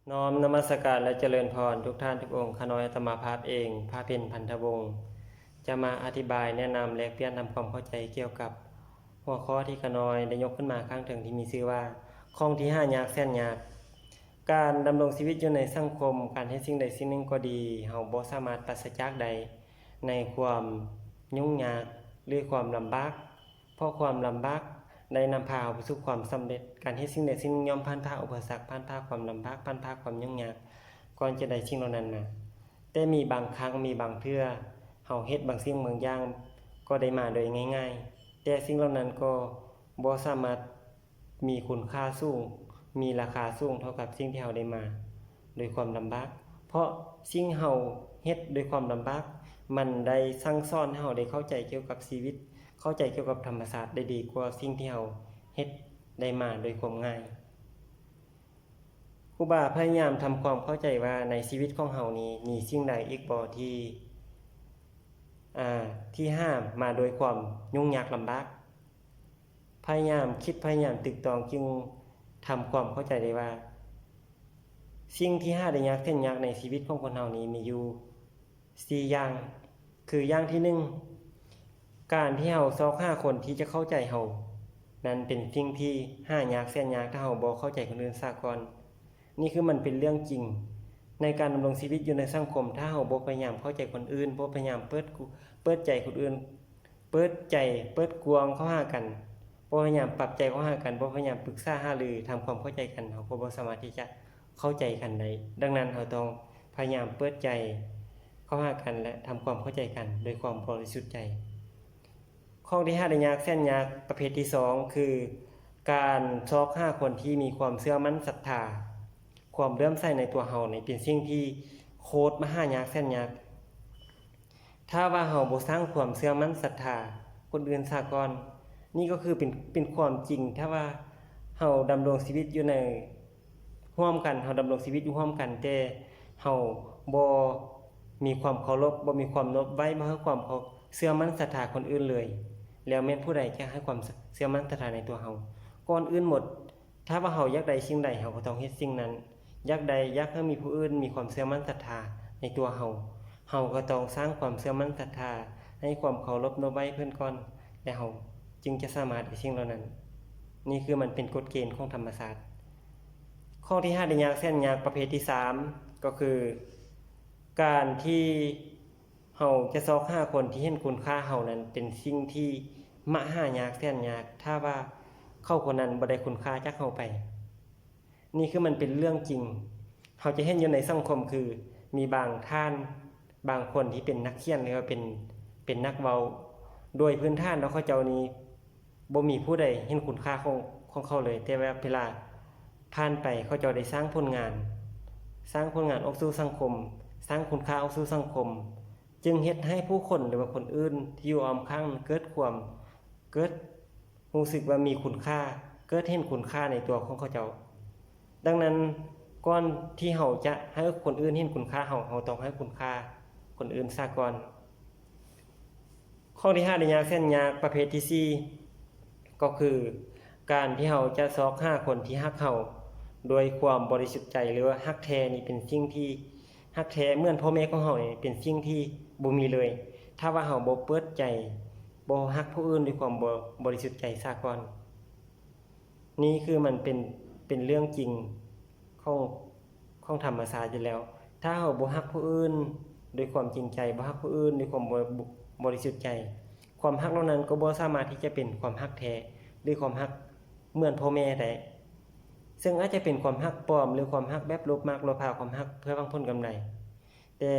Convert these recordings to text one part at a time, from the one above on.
น้อมนมัสการและเจริญพรทุกท่านทุกองค์ข้าน้อยอาตมาภาพเองพระเพ็ญพันธวงศ์จะมาอธิบายแนะนำและเปลี่ยนทำความเข้าใจเกี่ยวกับหัวข้อที่ข้าน้อยได้ยกขึ้นมาข้างถึงที่มีชื่อว่าข้องที่5ยากแสนยากการดำรงชีวิตอยู่ในสังคมการเฮ็ดสิ่งใดสิ่งหนึ่งก็ดีเฮาบ่สามารถปราศจากใดในความยุ่งยากหรือความลำบากเพราะความลำบากได้นำพาเราไปสู่ความสำเร็จการเฮ็ดสิ่งใดสิ่งหนึ่งย่อมผ่านผ่าอุปสรรคผ่านผ่าความลำบากผ่านผ่าความยุ่งยากก่อนจะได้สิ่งเหล่านั้นมาแต่มีบางครั้งมีบางเทื่อเฮาเฮ็ดบางสิ่งบางอย่างก็ได้มาโดยง่ายๆแต่สิ่งเหล่านั้นก็บ่สามารถมีคุณค่าสูงมีราคาสูงเท่ากับสิ่งที่เฮาได้มาโดยความลำบากเพราะสิ่งเฮาเฮ็ดด้วยความลำบากมันได้สั่งสอนให้เฮาได้เข้าใจเกี่ยวกับชีวิตเข้าใจเกี่ยวกับธรรมชาติได้ดีกว่าสิ่งที่เฮาเฮ็ดได้มาโดยความง่ายครูบาพยายามทำความเข้าใจว่าในชีวิตของเฮานี้มีสิ่งใดอีกบ่ที่ห้ามมาโดยความยุ่งยากลำบากพยายามคิดพยายามตึกตองจึงทำความเข้าใจได้ว่าสิ่งที่5ได้ยากแสนยากในชีวิตของคนเฮานี้มีอยู่4อย่างคืออย่างที่1การที่เฮาซอกหาคนที่จะเข้าใจเฮานั้นเป็นสิ่งที่5ยากแสนยากถ้าเฮาบ่เข้าใจคนอื่นซะก่อนนี่คือมันเป็นเรื่องจริงในการดำรงชีวิตอยู่ในสังคมถ้าเฮาบ่พยายามเข้าใจคนอื่นบ่พยายามเปิดใจคนอื่นเปิดกว้างเข้าหากันบ่พยายามปรับใจเข้าหากันบ่พยายามปรึกษาหารือทำความเข้าใจกันเฮาก็บ่สามารถที่จะเข้าใจกันได้ดังนั้นเฮาต้องพยายามเปิดใจเข้าหากันและทำความเข้าใจกันโดยความบริสุทธิ์ใจข้อที่5ได้ยากแสนยากประเภทที่2คือการซอกหาคนที่มีความเชื่อมั่นศรัทธาความเลื่อมใสในตัวเฮานี่เป็นสิ่งที่โคตรมหายากแสนยากถ้าว่าเฮาบ่สร้างความเชื่อมั่นศรัทธาคนอื่นซะก่อนนี่ก็คือเป็นความจริงถ้าว่าเฮาดำรงชีวิตอยู่ในร่วมกันเฮาดำรงชีวิตอยู่ร่วมกันแต่เฮาบ่มีความเคารพบ่มีความนบไว้บ่ให้ความเชื่อมั่นศรัทธาคนอื่นเลยแล้วแม่นผู้ใดจะให้ความเชื่อมั่นศรัทธาในตัวเฮาก่อนอื่นหมดถ้าว่าเฮาอยากได้สิ่งใดเฮาก็ต้องเฮ็ดสิ่งนั้นอยากให้มีผู้อื่นมีความเชื่อมั่นศรัทธาในตัวเฮาก็ต้องสร้างความเชื่อมั่นศรัทธาให้ความเคารพนบไว้เพิ่นก่อนแล้วเฮาจึงจะสามารถได้สิ่งเหล่านั้นนี่คือมันเป็นกฎเกณฑ์ของธรรมศาสตร์ข้อที่5ได้ยากแสนยากประเภทที่3ก็คือการที่เฮาจะซอกหาคนที่เห็นคุณค่าเฮานั้นเป็นสิ่งที่มหายากแสนยากถ้าว่าเขาคนนั้นบ่ได้คุณค่าจากเฮาไปนี่คือมันเป็นเรื่องจริงเฮาจะเห็นอยู่ในสังคมคือมีบางท่านบางคนที่เป็นนักเขียนหรือว่าเป็นนักเว้าโดยพื้นฐานแล้วเขาเจ้านี้บ่มีผู้ใดเห็นคุณค่าของเขาเลยแต่ว่าเวลาผ่านไปเขาเจ้าได้สร้างผลงานออกสู่สังคมสร้างคุณค่าออกสู่สังคมจึงเฮ็ดให้ผู้คนหรือว่าคนอื่นที่อยู่อ้อมข้างเกิดรู้สึกว่ามีคุณค่าเกิดเห็นคุณค่าในตัวของเขาเจ้าดังนั้นก่อนที่เฮาจะให้คนอื่นเห็นคุณค่าเฮาต้องให้คุณค่าคนอื่นซะก่อนข้อที่5ได้ยากแสนยากประเภทที่4ก็คือการที่เฮาจะซอกหาคนที่ฮักเฮาโดยความบริสุทธิ์ใจหรือว่าฮักแท้นี่เป็นสิ่งที่ฮักแท้เหมือนพ่อแม่ของเฮานี่เป็นสิ่งที่บ่มีเลยถ้าว่าเฮาบ่เปิดใจบ่ฮักผู้อื่นด้วยความบริสุทธิ์ใจซะก่อนนี่คือมันเป็นเรื่องจริงของธรรมชาติอยู่แล้วถ้าเฮาบ่ฮักผู้อื่นด้วยความจริงใจบ่ฮักผู้อื่นด้วยความบริสุทธิ์ใจความฮักเหล่านั้นก็บ่สามารถที่จะเป็นความฮักแท้หรือความฮักเหมือนพ่อแม่ได้ซึ่งอาจจะเป็นความฮักปลอมหรือความฮักแบบลบมากลบพาความฮักเพื่อหวังผลกำไรแต่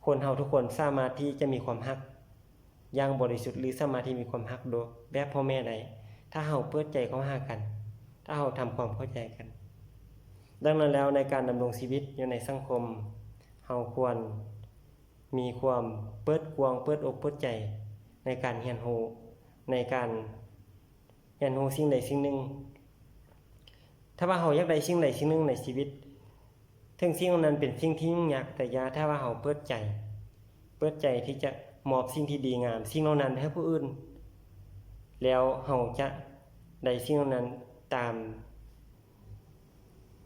คนเฮาทุกคนสามารถที่จะมีความฮักอย่างบริสุทธิ์หรือสามารถที่มีความฮักโดยแบบพ่อแม่ได้ถ้าเฮาเปิดใจเข้าหากันถ้าเฮาทำความเข้าใจกันดังนั้นแล้วในการดำรงชีวิตอยู่ในสังคมเฮาควรมีความเปิดกว้างเปิดอกเปิดใจในการเรียนรู้ในการเรียนรู้สิ่งใดสิ่งหนึ่งถ้าว่าเฮาอยากได้สิ่งใดสิ่งหนึ่งในชีวิตถึงสิ่งนั้นเป็นสิ่งที่ยากแต่ถ้าว่าเฮาเปิดใจที่จะมอบสิ่งที่ดีงามสิ่งเหล่านั้นให้ผู้อื่นแล้วเฮาจะได้สิ่งเหล่านั้นตาม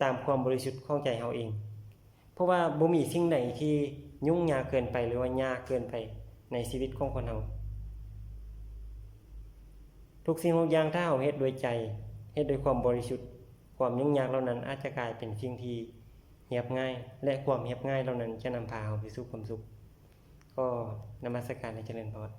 ตามความบริสุทธิ์ของใจเฮาเองเพราะว่าบ่มีสิ่งใดที่ยุ่งยากเกินไปหรือว่ายากเกินไปในชีวิตของคนเฮาทุกสิ่งทุกอย่างถ้าเฮาเฮ็ดด้วยใจเฮ็ดด้วยความบริสุทธิ์ความยุ่งยากเหล่านั้นอาจจะกลายเป็นสิ่งที่เรียบง่ายและความเรียบง่ายเหล่านั้นจะนำพาเฮาไปสู่ความสุขก็นมัสการและเจริญพร